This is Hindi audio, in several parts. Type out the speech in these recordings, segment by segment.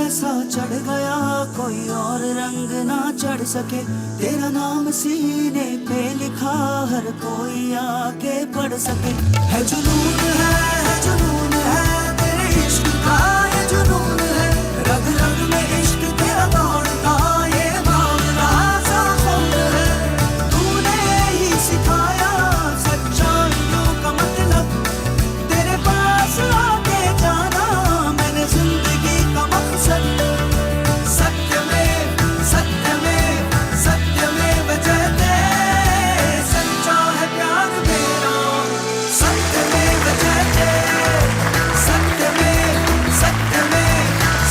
ऐसा चढ़ गया कोई और रंग ना चढ़ सके, तेरा नाम सीने पे लिखा हर कोई आके पढ़ सके। है जुनून है तेरे इश्क का, ये जुनून है रग रग में इश्क तेरा दौड़ता, ये मामला सा खून है। तूने ही सिखाया सच्चाइयों का मतलब, तेरे पास आके जाना मैंने जिंदगी का मकसद। सत्यमेव जयते, सच्चा है प्यार मेरा, सत्यमेव जयते,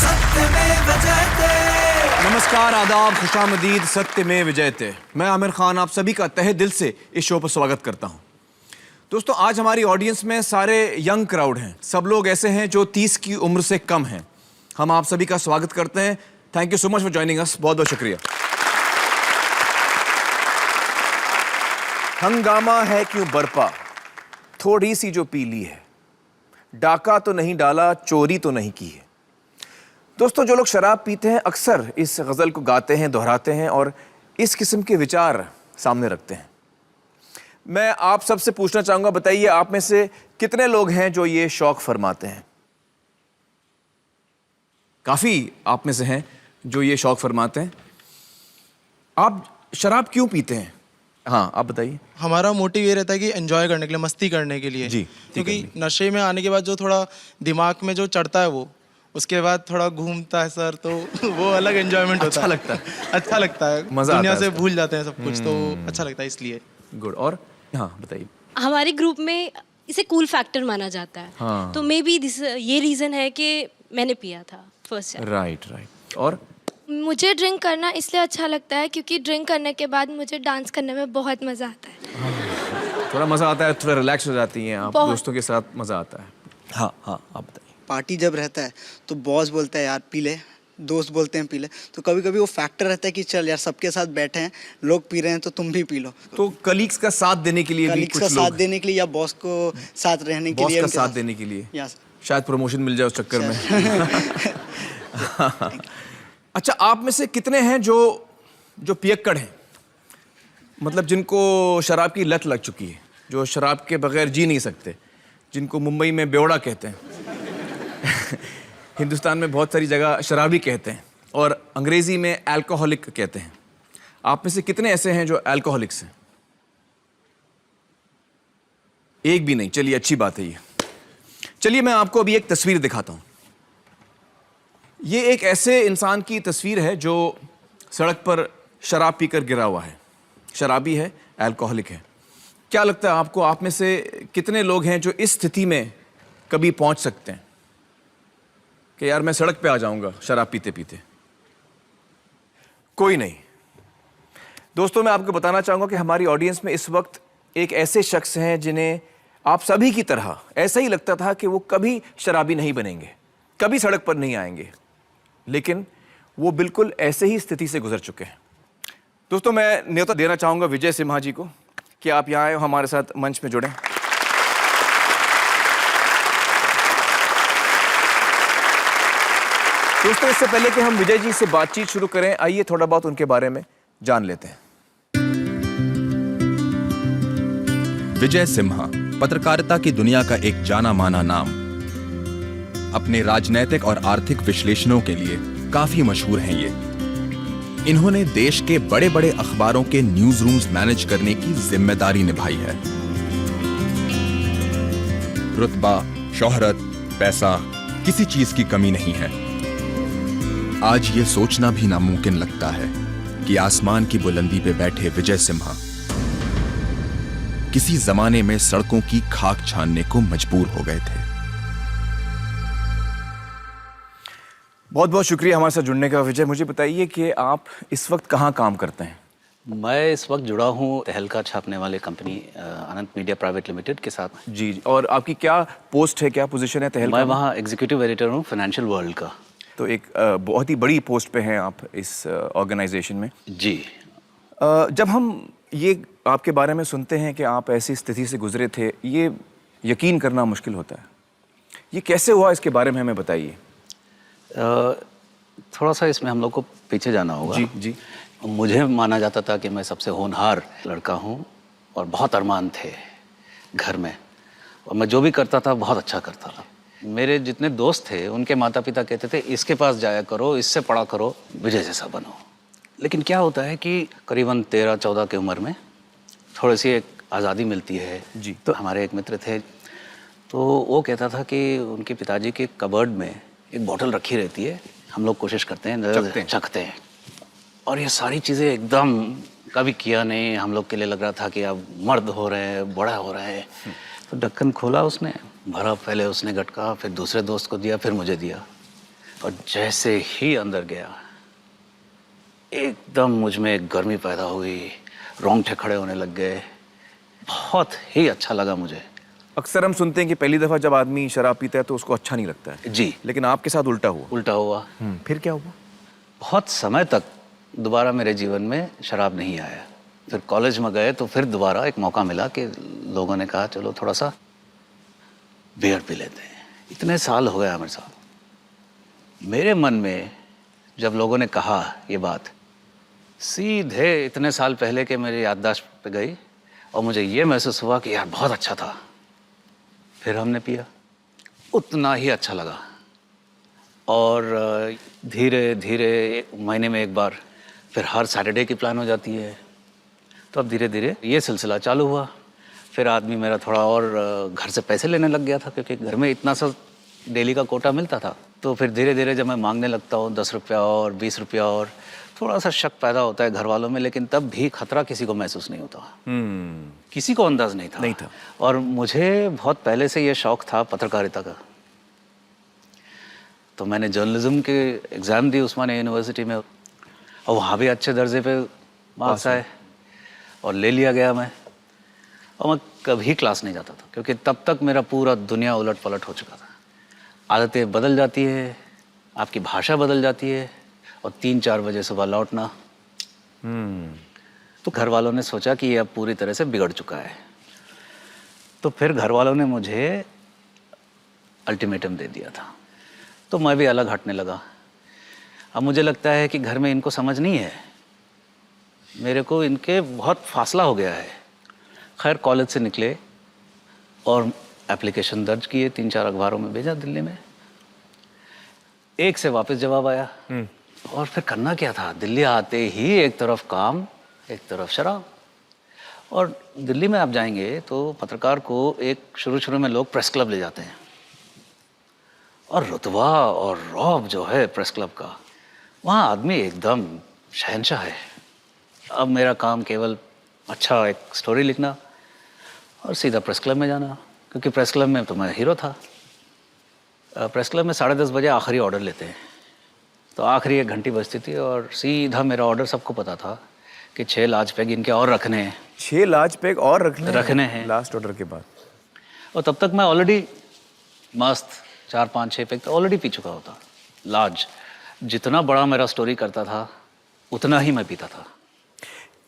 सत्यमेव जयते। नमस्कार, आदाब, खुशामदीद, सत्यमेव जयते। मैं आमिर खान आप सभी का तहे दिल से इस शो पर स्वागत करता हूं। दोस्तों, आज हमारी ऑडियंस में सारे यंग क्राउड हैं। सब लोग ऐसे हैं जो 30 की उम्र से कम हैं। हम आप सभी का स्वागत करते हैं। Thank you so much for joining us. बहुत बहुत शुक्रिया। हंगामा है क्यों बरपा, थोड़ी सी जो पीली है, डाका तो नहीं डाला, चोरी तो नहीं की है। दोस्तों, जो लोग शराब पीते हैं अक्सर इस गज़ल को गाते हैं, दोहराते हैं और इस किस्म के विचार सामने रखते हैं। मैं आप सबसे पूछना चाहूंगा, बताइए आप में से कितने लोग हैं जो ये शौक फरमाते हैं? काफी आप में से हैं जो ये शौक फरमाते हैं। आप शराब क्यों पीते हैं? हाँ, आप बताइए। हमारा मोटिव ये रहता है कि एंजॉय करने के लिए, मस्ती करने के लिए जी, क्योंकि नशे में आने के बाद जो थोड़ा दिमाग में जो चढ़ता है वो उसके बाद थोड़ा घूमता है सर, तो वो अलग एंजॉयमेंट होता है। अच्छा लगता है, मजा दुनिया आता है से भूल जाते हैं सब कुछ, तो अच्छा लगता है इसलिए। गुड। और हाँ बताइए। हमारे ग्रुप में इसे कूल फैक्टर माना जाता है। हाँ। तो मे बी ये रीज़न है कि मैंने पिया था फर्स्ट टाइम। राइट। और मुझे ड्रिंक करना इसलिए अच्छा लगता है क्योंकि ड्रिंक करने के बाद मुझे डांस करने में बहुत मज़ा आता है। थोड़ा मजा आता है, थोड़ा रिलैक्स हो जाती हैं आप, दोस्तों के साथ मजा आता है। हाँ, आप बताइए। पार्टी जब रहता है तो बॉस बोलता है यार पी ले, दोस्त बोलते हैं पी ले, तो कभी कभी वो फैक्टर रहता है कि चल यार सबके साथ बैठे हैं, लोग पी रहे हैं तो तुम भी पी लो। तो कलीग्स का साथ देने के लिए भी कलीग्स कुछ का लोग, साथ देने के लिए या बॉस को साथ रहने के बॉस लिए, का उनके साथ देने के लिए, यस शायद प्रमोशन मिल जाए उस चक्कर में। अच्छा, आप में से कितने हैं जो पियक्कड़ हैं, मतलब जिनको शराब की लत लग चुकी है, जो शराब के बगैर जी नहीं सकते, जिनको मुंबई में बेवड़ा कहते हैं, हिंदुस्तान में बहुत सारी जगह शराबी कहते हैं और अंग्रेजी में अल्कोहलिक कहते हैं। आप में से कितने ऐसे हैं जो अल्कोहलिक्स हैं? एक भी नहीं। चलिए, अच्छी बात है ये। चलिए, मैं आपको अभी एक तस्वीर दिखाता हूं। ये एक ऐसे इंसान की तस्वीर है जो सड़क पर शराब पीकर गिरा हुआ है, शराबी है, अल्कोहलिक है। क्या लगता है आपको, आप में से कितने लोग हैं जो इस स्थिति में कभी पहुंच सकते हैं कि यार मैं सड़क पे आ जाऊंगा शराब पीते पीते? कोई नहीं। दोस्तों, मैं आपको बताना चाहूंगा कि हमारी ऑडियंस में इस वक्त एक ऐसे शख्स हैं जिन्हें आप सभी की तरह ऐसा ही लगता था कि वो कभी शराबी नहीं बनेंगे, कभी सड़क पर नहीं आएंगे, लेकिन वो बिल्कुल ऐसे ही स्थिति से गुजर चुके हैं। दोस्तों, मैं न्योता देना चाहूंगा विजय सिम्हा जी को कि आप यहाँ आए हो, हमारे साथ मंच में जुड़ें। दोस्तों, इससे पहले कि हम विजय जी से बातचीत शुरू करें, आइए थोड़ा बहुत उनके बारे में जान लेते हैं। विजय सिम्हा पत्रकारिता की दुनिया का एक जाना माना नाम। अपने राजनैतिक और आर्थिक विश्लेषणों के लिए काफी मशहूर हैं ये। इन्होंने देश के बड़े बड़े अखबारों के न्यूज रूम्स मैनेज करने की जिम्मेदारी निभाई है। रुतबा, शोहरत, पैसा, किसी चीज की कमी नहीं है। आज ये सोचना भी नामुमकिन लगता है कि आसमान की बुलंदी पे बैठे विजय सिम्हा किसी जमाने में सड़कों की खाक छानने को मजबूर हो गए थे। बहुत बहुत शुक्रिया हमारे साथ जुड़ने का विजय। मुझे बताइए कि आप इस वक्त कहाँ काम करते हैं? मैं इस वक्त जुड़ा हूँ तहलका छापने वाले कंपनी अनंत मीडिया प्राइवेट लिमिटेड के साथ। जी। और आपकी क्या पोस्ट है, क्या पोजीशन है तहलका? मैं वहाँ एग्जीक्यूटिव एडिटर हूँ फाइनेंशियल वर्ल्ड का। तो एक बहुत ही बड़ी पोस्ट पे हैं आप इस ऑर्गेनाइजेशन में। जी। जब हम ये आपके बारे में सुनते हैं कि आप ऐसी स्थिति से गुजरे थे, ये यकीन करना मुश्किल होता है। ये कैसे हुआ, इसके बारे में हमें बताइए। थोड़ा सा इसमें हम लोग को पीछे जाना होगा। जी जी। मुझे माना जाता था कि मैं सबसे होनहार लड़का हूँ और बहुत अरमान थे घर में, और मैं जो भी करता था बहुत अच्छा करता था। मेरे जितने दोस्त थे उनके माता पिता कहते थे इसके पास जाया करो, इससे पढ़ा करो, विजय जैसा बनो। लेकिन क्या होता है कि करीबन 13-14 की उम्र में थोड़ी सी एक आज़ादी मिलती है जी। तो हमारे एक मित्र थे, तो वो कहता था कि उनके पिताजी के कबर्ड में एक बोतल रखी रहती है, हम लोग कोशिश करते हैं चखते हैं, और ये सारी चीज़ें एकदम कभी किया नहीं, हम लोग के लिए लग रहा था कि अब मर्द हो रहे हैं, बड़ा हो रहे हैं। तो ढक्कन खोला उसने, भरा, पहले उसने गटका, फिर दूसरे दोस्त को दिया, फिर मुझे दिया, और जैसे ही अंदर गया एकदम मुझ में एक गर्मी पैदा हुई, रोंगटे खड़े होने लग गए, बहुत ही अच्छा लगा मुझे। अक्सर हम सुनते हैं कि पहली दफा जब आदमी शराब पीता है तो उसको अच्छा नहीं लगता है। जी। लेकिन आपके साथ उल्टा हुआ। उल्टा हुआ। फिर क्या हुआ? बहुत समय तक दोबारा मेरे जीवन में शराब नहीं आया। फिर कॉलेज में गए तो फिर दोबारा एक मौका मिला कि लोगों ने कहा चलो थोड़ा सा बियर पी लेते हैं। इतने साल हो गया मेरे साथ। मेरे मन में जब लोगों ने कहा ये बात, सीधे इतने साल पहले के मेरी याददाश्त पे गई और मुझे ये महसूस हुआ कि यार बहुत अच्छा था। फिर हमने पिया, उतना ही अच्छा लगा, और धीरे धीरे महीने में एक बार, फिर हर सैटरडे की प्लान हो जाती है। तो अब धीरे धीरे ये सिलसिला चालू हुआ। फिर आदमी मेरा थोड़ा और घर से पैसे लेने लग गया था, क्योंकि घर में इतना सा डेली का कोटा मिलता था। तो फिर धीरे धीरे जब मैं मांगने लगता हूँ 10 रुपया और 20 रुपया, और थोड़ा सा शक पैदा होता है घर वालों में, लेकिन तब भी खतरा किसी को महसूस नहीं होता। किसी को अंदाज नहीं था। और मुझे बहुत पहले से ये शौक था पत्रकारिता का। तो मैंने जर्नलिज्म के एग्ज़ाम दी उस्मानिया यूनिवर्सिटी में, और वहाँ भी अच्छे दर्जे पे मार्क्स आए और ले लिया गया मैं। और मैं कभी क्लास नहीं जाता था, क्योंकि तब तक मेरा पूरा दुनिया उलट पलट हो चुका था। आदतें बदल जाती है, आपकी भाषा बदल जाती है, और 3-4 बजे सुबह लौटना। तो घर वालों ने सोचा कि ये अब पूरी तरह से बिगड़ चुका है। तो फिर घर वालों ने मुझे अल्टीमेटम दे दिया था, तो मैं भी अलग हटने लगा। अब मुझे लगता है कि घर में इनको समझ नहीं है, मेरे को इनके बहुत फासला हो गया है। खैर कॉलेज से निकले और एप्लीकेशन दर्ज किए, 3-4 अखबारों में भेजा दिल्ली में। एक से वापस जवाब आया। और फिर करना क्या था, दिल्ली आते ही एक तरफ काम, एक तरफ शराब। और दिल्ली में आप जाएंगे तो पत्रकार को एक शुरू में लोग प्रेस क्लब ले जाते हैं, और रुतबा और रौब जो है प्रेस क्लब का, वहाँ आदमी एकदम शहंशाह है। अब मेरा काम केवल अच्छा एक स्टोरी लिखना और सीधा प्रेस क्लब में जाना, क्योंकि प्रेस क्लब में तो मैं हीरो था। प्रेस क्लब में 10:30 बजे आखिरी ऑर्डर लेते हैं, तो आखिरी 1 घंटी बजती थी, और सीधा मेरा ऑर्डर सबको पता था कि 6 लार्ज पैग इनके और रखने हैं। 6 लार्ज पैग और रखने हैं लास्ट ऑर्डर के बाद। और तब तक मैं ऑलरेडी मस्त 4-5-6 पैग तो ऑलरेडी पी चुका होता। लार्ज, जितना बड़ा मेरा स्टोरी करता था उतना ही मैं पीता था।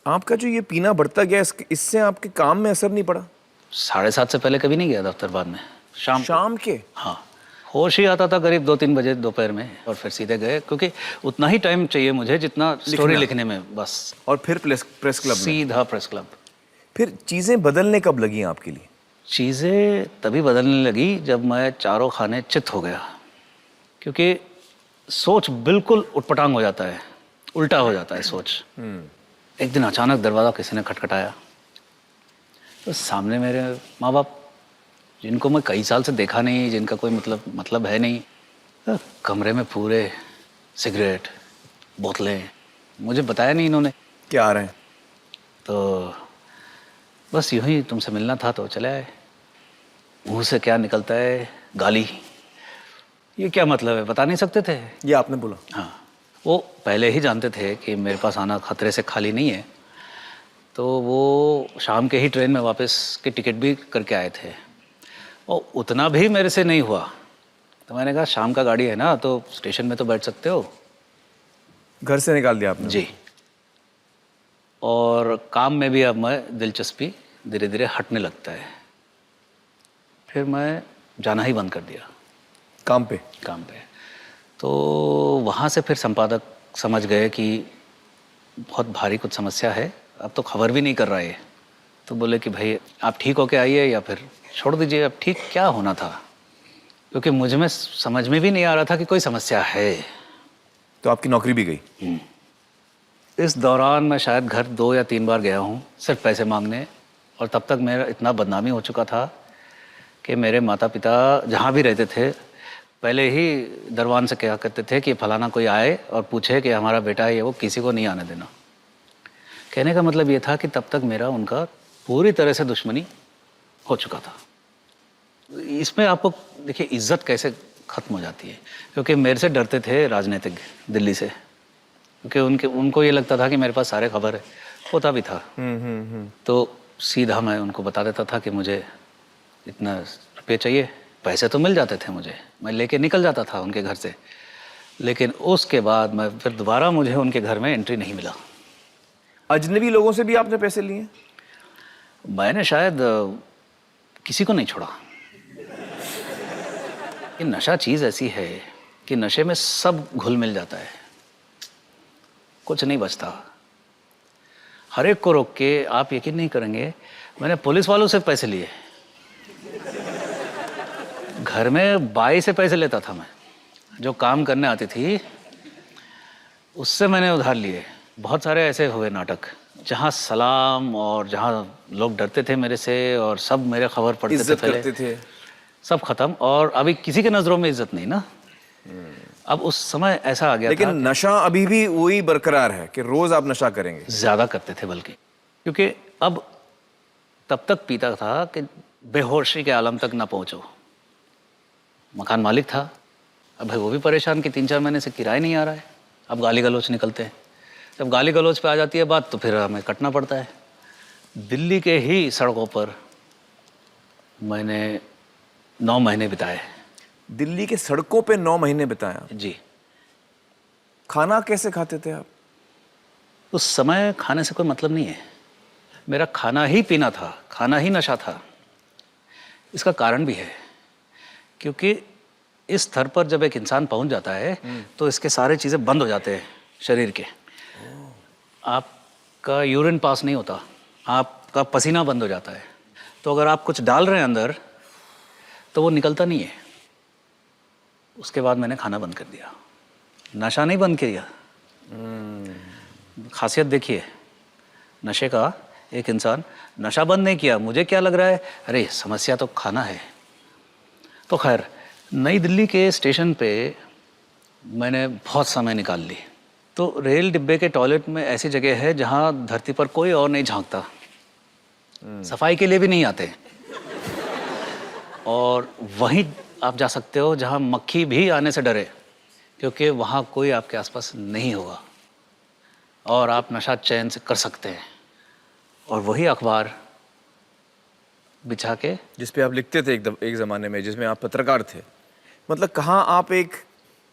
आपका जो ये पीना बढ़ता गया, इससे आपके काम में असर नहीं पड़ा? 7:30 से पहले कभी नहीं गया दफ्तर बाद में। शाम के? हाँ, होश ही आता था करीब 2-3 बजे दोपहर में, और फिर सीधे गए, क्योंकि उतना ही टाइम चाहिए मुझे जितना स्टोरी लिखने में, बस। और फिर प्रेस क्लब में? सीधा प्रेस क्लब। फिर चीज़ें बदलने कब लगी आपके लिए? चीज़ें तभी बदलने लगी जब मैं चारों खाने चित हो गया, क्योंकि सोच बिल्कुल उटपटांग हो जाता है, उल्टा हो जाता है सोच। एक दिन अचानक दरवाज़ा किसी ने खटखटाया, तो सामने मेरे माँ बाप, जिनको मैं कई साल से देखा नहीं, जिनका कोई मतलब है नहीं, तो कमरे में पूरे सिगरेट, बोतलें, मुझे बताया नहीं इन्होंने क्या आ रहे हैं। तो बस यूं ही तुमसे मिलना था तो चले आए। मुँह से क्या निकलता है, गाली। ये क्या मतलब है, बता नहीं सकते थे? ये आपने बोला? हाँ, वो पहले ही जानते थे कि मेरे पास आना खतरे से खाली नहीं है, तो वो शाम के ही ट्रेन में वापस की टिकट भी करके आए थे। और उतना भी मेरे से नहीं हुआ, तो मैंने कहा शाम का गाड़ी है ना, तो स्टेशन में तो बैठ सकते हो। घर से निकाल दिया आपने? जी। और काम में भी अब मैं दिलचस्पी धीरे धीरे हटने लगता है। फिर मैं जाना ही बंद कर दिया काम पे। तो वहाँ से फिर संपादक समझ गए कि बहुत भारी कुछ समस्या है, अब तो खबर भी नहीं कर रहा है। तो बोले कि भाई आप ठीक होके आइए या फिर छोड़ दीजिए। अब ठीक क्या होना था, क्योंकि मुझ में समझ में भी नहीं आ रहा था कि कोई समस्या है। तो आपकी नौकरी भी गई? इस दौरान मैं शायद घर 2 या 3 बार गया हूँ सिर्फ पैसे मांगने, और तब तक मेरा इतना बदनामी हो चुका था कि मेरे माता पिता जहाँ भी रहते थे पहले ही दरबान से कहा करते थे कि फलाना कोई आए और पूछे कि हमारा बेटा है, ये वो किसी को नहीं आने देना। कहने का मतलब ये था कि तब तक मेरा उनका पूरी तरह से दुश्मनी हो चुका था। इसमें आपको देखिए इज्जत कैसे ख़त्म हो जाती है, क्योंकि मेरे से डरते थे राजनीतिक दिल्ली से, क्योंकि उनको ये लगता था कि मेरे पास सारे खबर है, होता भी था। तो सीधा मैं उनको बता देता था कि मुझे इतना रुपये चाहिए। पैसे तो मिल जाते थे मुझे, मैं लेके निकल जाता था उनके घर से, लेकिन उसके बाद मैं फिर दोबारा मुझे उनके घर में एंट्री नहीं मिला। अजनबी लोगों से भी आपने पैसे लिए? मैंने शायद किसी को नहीं छोड़ा। ये नशा चीज़ ऐसी है कि नशे में सब घुल मिल जाता है, कुछ नहीं बचता। हर एक को रोक के आप यकीन नहीं करेंगे, मैंने पुलिस वालों से पैसे लिए, घर में बाई से पैसे लेता था मैं, जो काम करने आती थी उससे मैंने उधार लिए। बहुत सारे ऐसे हुए नाटक जहाँ सलाम और जहाँ लोग डरते थे मेरे से और सब मेरे खबर पढ़ते थे, इज्जत करते थे, सब खत्म। और अभी किसी के नज़रों में इज्जत नहीं ना। अब उस समय ऐसा आ गया लेकिन था, नशा अभी भी वही बरकरार है कि रोज आप नशा करेंगे? ज़्यादा करते थे बल्कि, क्योंकि अब तब तक पीता था कि बेहोशी के आलम तक ना पहुंचो। मकान मालिक था, अब भाई वो भी परेशान कि 3-4 महीने से किराया नहीं आ रहा है। अब गाली गलौच निकलते हैं, जब गाली गलौच पे आ जाती है बात तो फिर हमें कटना पड़ता है। दिल्ली के ही सड़कों पर मैंने 9 महीने बिताए। दिल्ली के सड़कों पे 9 महीने बिताया? जी। खाना कैसे खाते थे आप? उस समय खाने से कोई मतलब नहीं है, मेरा खाना ही पीना था, खाना ही नशा था। इसका कारण भी है, क्योंकि इस स्तर पर जब एक इंसान पहुंच जाता है तो इसके सारे चीज़ें बंद हो जाते हैं शरीर के। आपका यूरिन पास नहीं होता, आपका पसीना बंद हो जाता है, तो अगर आप कुछ डाल रहे हैं अंदर तो वो निकलता नहीं है। उसके बाद मैंने खाना बंद कर दिया, नशा नहीं बंद किया। खासियत देखिए नशे का, एक इंसान नशा बंद नहीं किया, मुझे क्या लग रहा है, अरे समस्या तो खाना है। तो खैर नई दिल्ली के स्टेशन पे मैंने बहुत समय निकाल ली। तो रेल डिब्बे के टॉयलेट में ऐसी जगह है जहाँ धरती पर कोई और नहीं झांकता, सफाई के लिए भी नहीं आते, और वहीं आप जा सकते हो जहाँ मक्खी भी आने से डरे, क्योंकि वहाँ कोई आपके आसपास नहीं होगा और आप नशा चैन से कर सकते हैं। और वही अखबार बिछा के, जिस पे आप लिखते थे एक ज़माने में, जिसमें आप पत्रकार थे, मतलब कहाँ आप एक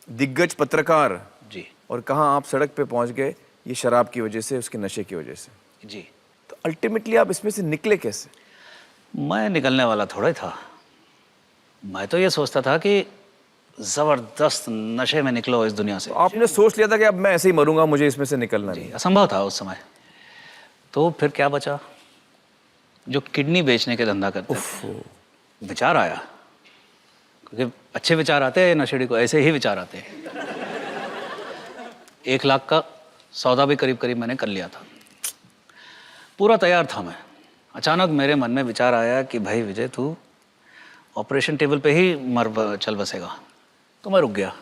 दिग्गज पत्रकार जी, और कहाँ आप सड़क पे पहुंच गए ये शराब की वजह से, उसके नशे की वजह से। जी। तो अल्टीमेटली आप इसमें से निकले कैसे? मैं निकलने वाला थोड़ा ही था, मैं तो ये सोचता था कि ज़बरदस्त नशे में निकलो इस दुनिया से। तो आपने सोच लिया था कि अब मैं ऐसे ही मरूंगा, मुझे इसमें से निकलना नहीं? असंभव था उस समय। तो फिर क्या बचा, जो किडनी बेचने के धंधा करते थे। विचार आया, क्योंकि अच्छे विचार आते हैं नशेड़ी को, ऐसे ही विचार आते हैं। 1 लाख का सौदा भी करीब करीब मैंने कर लिया था, पूरा तैयार था मैं। अचानक मेरे मन में विचार आया कि भाई विजय, तू ऑपरेशन टेबल पे ही चल बसेगा। तो मैं रुक गया,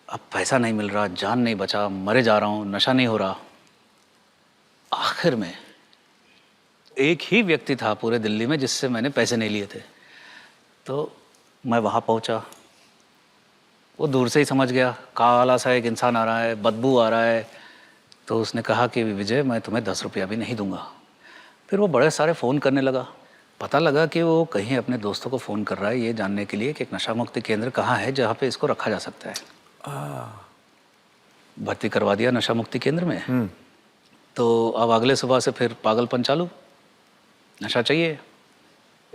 अब पैसा नहीं मिल रहा, जान नहीं बचा, मरे जा रहा हूँ, नशा नहीं हो रहा। आखिर में एक ही व्यक्ति था पूरे दिल्ली में जिससे मैंने पैसे नहीं लिए थे। तो मैं वहाँ पहुँचा, वो दूर से ही समझ गया, काला सा एक इंसान आ रहा है, बदबू आ रहा है। तो उसने कहा कि विजय, मैं तुम्हें 10 रुपया भी नहीं दूंगा। फिर वो बड़े सारे फ़ोन करने लगा। पता लगा कि वो कहीं अपने दोस्तों को फ़ोन कर रहा है ये जानने के लिए कि एक नशा मुक्ति केंद्र कहाँ है जहाँ पे इसको रखा जा सकता है। भर्ती करवा दिया नशा मुक्ति केंद्र में। तो अब अगले सुबह से फिर पागलपन चालू, नशा चाहिए।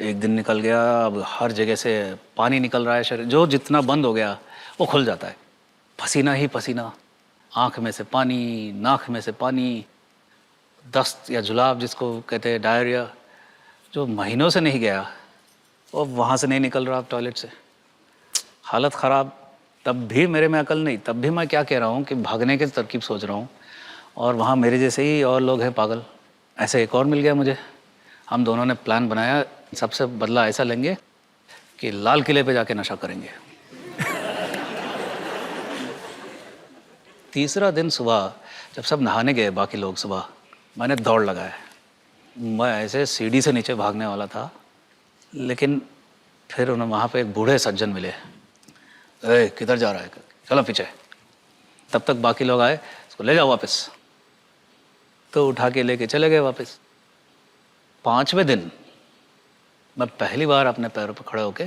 एक दिन निकल गया, अब हर जगह से पानी निकल रहा है, शरीर जो जितना बंद हो गया वो खुल जाता है, पसीना ही पसीना, आँख में से पानी, नाक में से पानी, दस्त या जुलाब जिसको कहते हैं, डायरिया, जो महीनों से नहीं गया वो वहाँ से नहीं निकल रहा, अब टॉयलेट से, हालत ख़राब। तब भी मेरे में अकल नहीं, तब भी मैं क्या कह रहा हूँ कि भागने की तरकीब सोच रहा हूँ, और वहाँ मेरे जैसे ही और लोग हैं पागल। ऐसे एक और मिल गया मुझे, हम दोनों ने प्लान बनाया, सबसे बदला ऐसा लेंगे कि लाल किले पे जाके नशा करेंगे। तीसरा दिन सुबह जब सब नहाने गए बाकी लोग, सुबह मैंने दौड़ लगाया। मैं ऐसे सीढ़ी से नीचे भागने वाला था, लेकिन फिर उन्हें वहाँ पे एक बूढ़े सज्जन मिले। ए किधर जा रहा है, चलो पीछे। तब तक बाकी लोग आए, इसको ले जाओ वापस। तो उठा के लेके चले गए वापस। 5वें दिन मैं पहली बार अपने पैरों पर खड़े होके,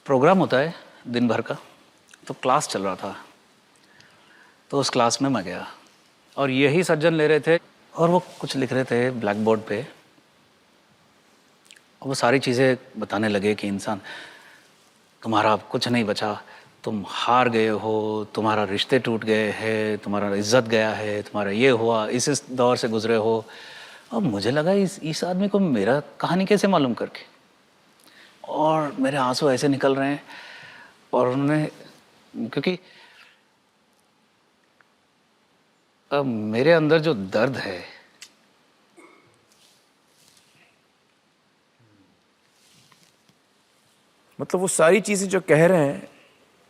प्रोग्राम होता है दिन भर का, तो क्लास चल रहा था, तो उस क्लास में मैं गया और यही सज्जन ले रहे थे और वो कुछ लिख रहे थे ब्लैक बोर्ड पे। और वो सारी चीज़ें बताने लगे कि इंसान, तुम्हारा कुछ नहीं बचा, तुम हार गए हो, तुम्हारा रिश्ते टूट गए हैं, तुम्हारा इज्जत गया है, तुम्हारा ये हुआ, इस दौर से गुजरे हो। अब मुझे लगा इस आदमी को मेरा कहानी कैसे मालूम करके, और मेरे आंसू ऐसे निकल रहे हैं। और उन्होंने, क्योंकि अब मेरे अंदर जो दर्द है, मतलब वो सारी चीजें जो कह रहे हैं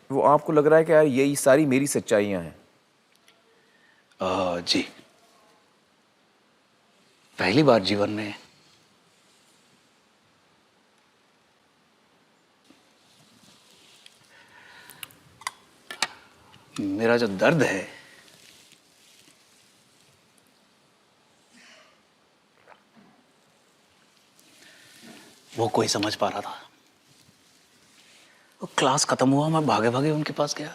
वो आपको लग रहा है कि यार यही सारी मेरी सच्चाइयां हैं? जी, पहली बार जीवन में मेरा जो दर्द है वो कोई समझ पा रहा था। वो क्लास खत्म हुआ, मैं भागे भागे उनके पास गया।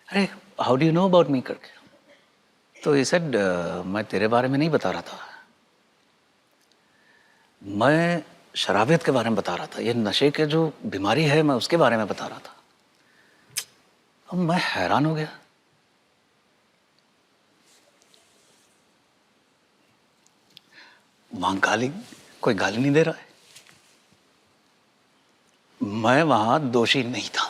अरे how do you know about me करके। तो ये सेड, मैं तेरे बारे में नहीं बता रहा था, मैं शराबियत के बारे में बता रहा था, ये नशे के जो बीमारी है मैं उसके बारे में बता रहा था। अब मैं हैरान हो गया। वहां कोई गाली नहीं दे रहा है, मैं वहां दोषी नहीं था।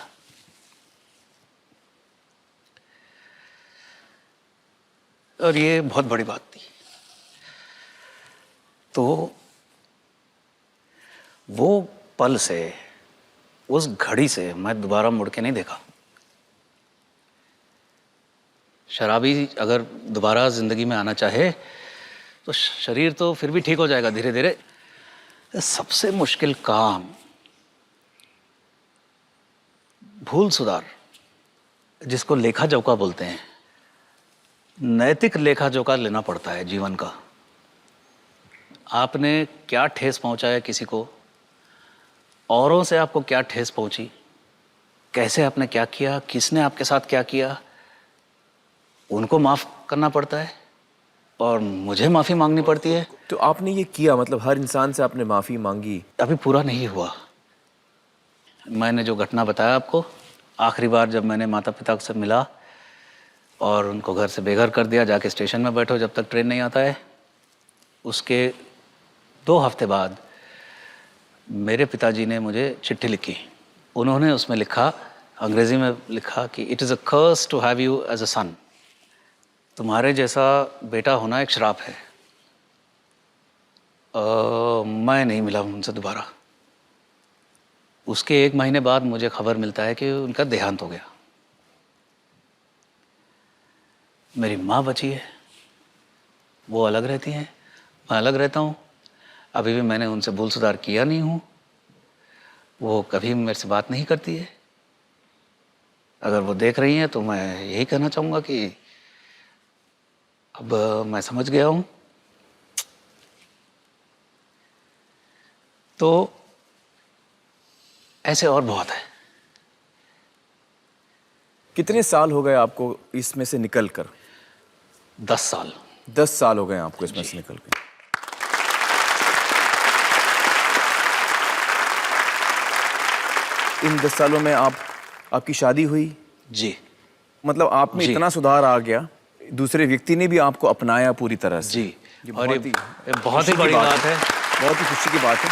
और ये बहुत बड़ी बात थी। तो वो पल से, उस घड़ी से मैं दोबारा मुड़ के नहीं देखा। शराबी अगर दोबारा जिंदगी में आना चाहे तो शरीर तो फिर भी ठीक हो जाएगा धीरे धीरे। सबसे मुश्किल काम भूल सुधार, जिसको लेखा जोखा बोलते हैं, नैतिक लेखा जोखा लेना पड़ता है जीवन का। आपने क्या ठेस पहुंचाया किसी को, औरों से आपको क्या ठेस पहुंची, कैसे आपने क्या किया, किसने आपके साथ क्या किया, उनको माफ करना पड़ता है और मुझे माफी मांगनी पड़ती है। तो आपने ये किया, मतलब हर इंसान से आपने माफी मांगी? अभी पूरा नहीं हुआ। मैंने जो घटना बताया आपको, आखिरी बार जब मैंने माता पिता से मिला और उनको घर से बेघर कर दिया, जाके स्टेशन में बैठो जब तक ट्रेन नहीं आता है, उसके 2 हफ्ते बाद मेरे पिताजी ने मुझे चिट्ठी लिखी। उन्होंने उसमें लिखा, अंग्रेजी में लिखा कि it is a curse to have you as a son. तुम्हारे जैसा बेटा होना एक श्राप है। मैं नहीं मिला उनसे दोबारा। उसके 1 महीने बाद मुझे खबर मिलता है कि उनका देहांत हो गया। मेरी माँ बची है, वो अलग रहती हैं, मैं अलग रहता हूँ। अभी भी मैंने उनसे भूल सुधार किया नहीं हूँ, वो कभी मेरे से बात नहीं करती है। अगर वो देख रही हैं तो मैं यही कहना चाहूँगा कि अब मैं समझ गया हूँ। तो ऐसे और बहुत है। कितने साल हो गए आपको इसमें से निकल कर? 10 साल। 10 साल हो गए आपको इसमें से निकल कर। इन 10 सालों में आपकी शादी हुई, जी मतलब आप में जी। इतना सुधार आ गया, दूसरे व्यक्ति ने भी आपको अपनाया पूरी तरह से। जी। ये और बहुत ही बहुत ही खुशी की बड़ी बात है। बहुत ही खुशी की बात है।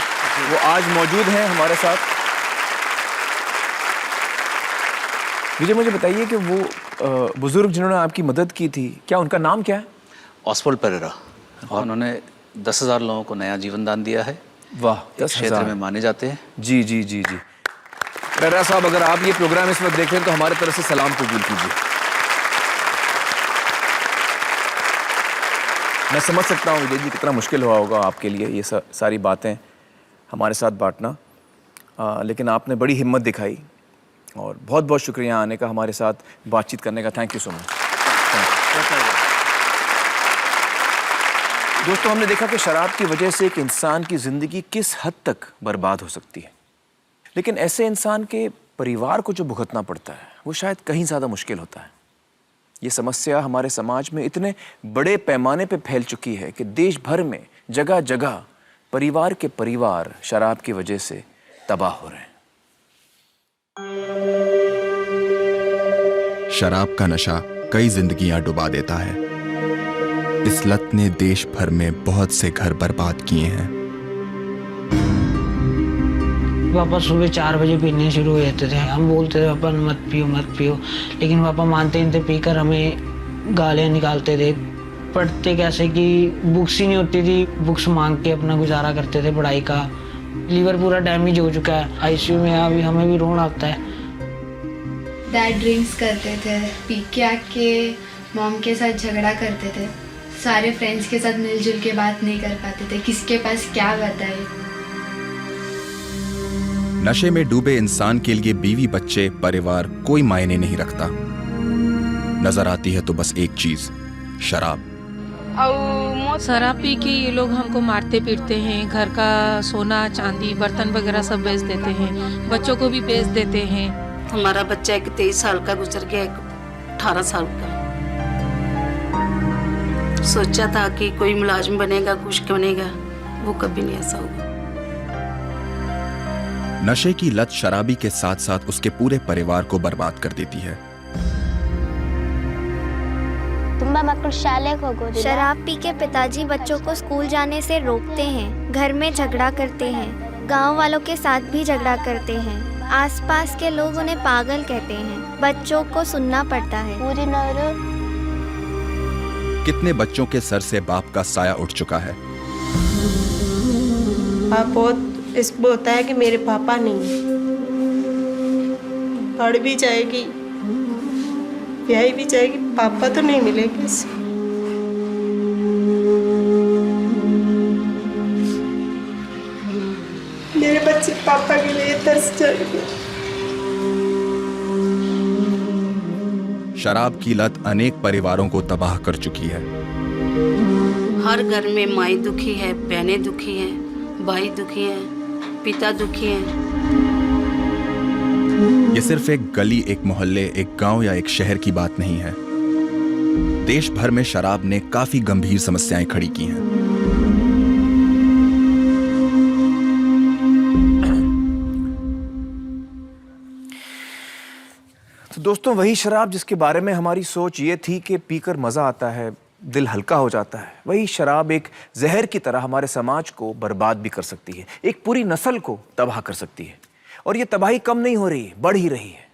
वो आज मौजूद हैं हमारे साथ। विजय, मुझे बताइए कि वो बुजुर्ग जिन्होंने आपकी मदद की थी, क्या उनका नाम क्या है? ऑसवल्ड पेरेरा, और उन्होंने 10,000 लोगों को नया जीवन दान दिया है। वाह, इस क्षेत्र में माने जाते हैं। जी जी जी जी। पेरेरा साहब, अगर आप ये प्रोग्राम इस वक्त देख रहे हैं तो हमारे तरफ से सलाम कबूल कीजिए। मैं समझ सकता हूँ विजय जी कितना मुश्किल हुआ होगा आपके लिए ये सारी बातें हमारे साथ बांटना, लेकिन आपने बड़ी हिम्मत दिखाई और बहुत बहुत शुक्रिया आने का, हमारे साथ बातचीत करने का। Thank you so much. दोस्तों, हमने देखा कि शराब की वजह से एक इंसान की ज़िंदगी किस हद तक बर्बाद हो सकती है, लेकिन ऐसे इंसान के परिवार को जो भुगतना पड़ता है वो शायद कहीं ज़्यादा मुश्किल होता है। ये समस्या हमारे समाज में इतने बड़े पैमाने पे फैल चुकी है कि देश भर में जगह जगह परिवार के परिवार शराब की वजह से तबाह हो रहे हैं। शराब का नशा कई जिंदगियां डुबा देता है। इस लत ने देश भर में बहुत से घर बर्बाद किए हैं। पापा सुबह 4 बजे पीने शुरू हो जाते थे। हम बोलते थे पापा मत पियो मत पियो, लेकिन पापा मानते नहीं थे। पीकर हमें गालियाँ निकालते थे। पढ़ते कैसे कि बुक्स ही नहीं होती थी, बुक्स मांग के अपना गुजारा करते थे पढ़ाई का। लीवर पूरा डैमेज हो चुका है, आईसीयू में। अभी हमें भी रोना आता है। डैड ड्रिंक्स करते थे, पी के आके मॉम के साथ झगड़ा करते थे। सारे फ्रेंड्स के साथ मिलजुल के बात नहीं कर पाते थे, किसके पास क्या बताए। नशे में डूबे इंसान के लिए बीवी बच्चे परिवार कोई मायने नहीं रखता। नजर आती है तो बस एक चीज, शराब। शराब पी के ये लोग हमको मारते पीटते हैं। घर का सोना चांदी बर्तन वगैरह सब बेच देते हैं, बच्चों को भी बेच देते हैं। हमारा बच्चा एक 23 साल का गुजर गया, एक 18 साल का। सोचा था कि कोई मुलाजिम बनेगा, कुछ बनेगा, वो कभी नहीं ऐसा हुआ। नशे की लत शराबी के साथ साथ उसके पूरे परिवार को बर्बाद कर देती है। शराब पी के पिताजी बच्चों को स्कूल जाने से रोकते हैं, घर में झगड़ा करते हैं, गांव वालों के साथ भी झगड़ा करते हैं। आसपास के लोग उन्हें पागल कहते हैं। बच्चों को सुनना पड़ता है। कितने बच्चों के सर से बाप का साया उठ चुका है। बहुत इसको होता है कि मेरे पापा नहीं, पढ़ भी जाएगी, ब्याह भी जाएगी, पापा तो नहीं मिलेंगे। मेरे बच्चे पापा के लिए तरस जाएंगे। शराब की लत अनेक परिवारों को तबाह कर चुकी है। हर घर में माई दुखी है, बहनें दुखी हैं, भाई दुखी हैं, पिता दुखी हैं। ये सिर्फ एक गली, एक मोहल्ले, एक गांव या एक शहर की बात नहीं है। देश भर में शराब ने काफी गंभीर समस्याएं खड़ी की हैं। तो दोस्तों, वही शराब जिसके बारे में हमारी सोच ये थी कि पीकर मजा आता है, दिल हल्का हो जाता है, वही शराब एक जहर की तरह हमारे समाज को बर्बाद भी कर सकती है, एक पूरी नस्ल को तबाह कर सकती है। और ये तबाही कम नहीं हो रही, बढ़ ही रही है।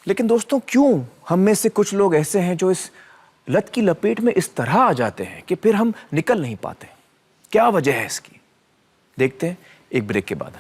लेकिन दोस्तों, क्यों हम में से कुछ लोग ऐसे हैं जो इस लत की लपेट में इस तरह आ जाते हैं कि फिर हम निकल नहीं पाते? क्या वजह है इसकी? देखते हैं एक ब्रेक के बाद।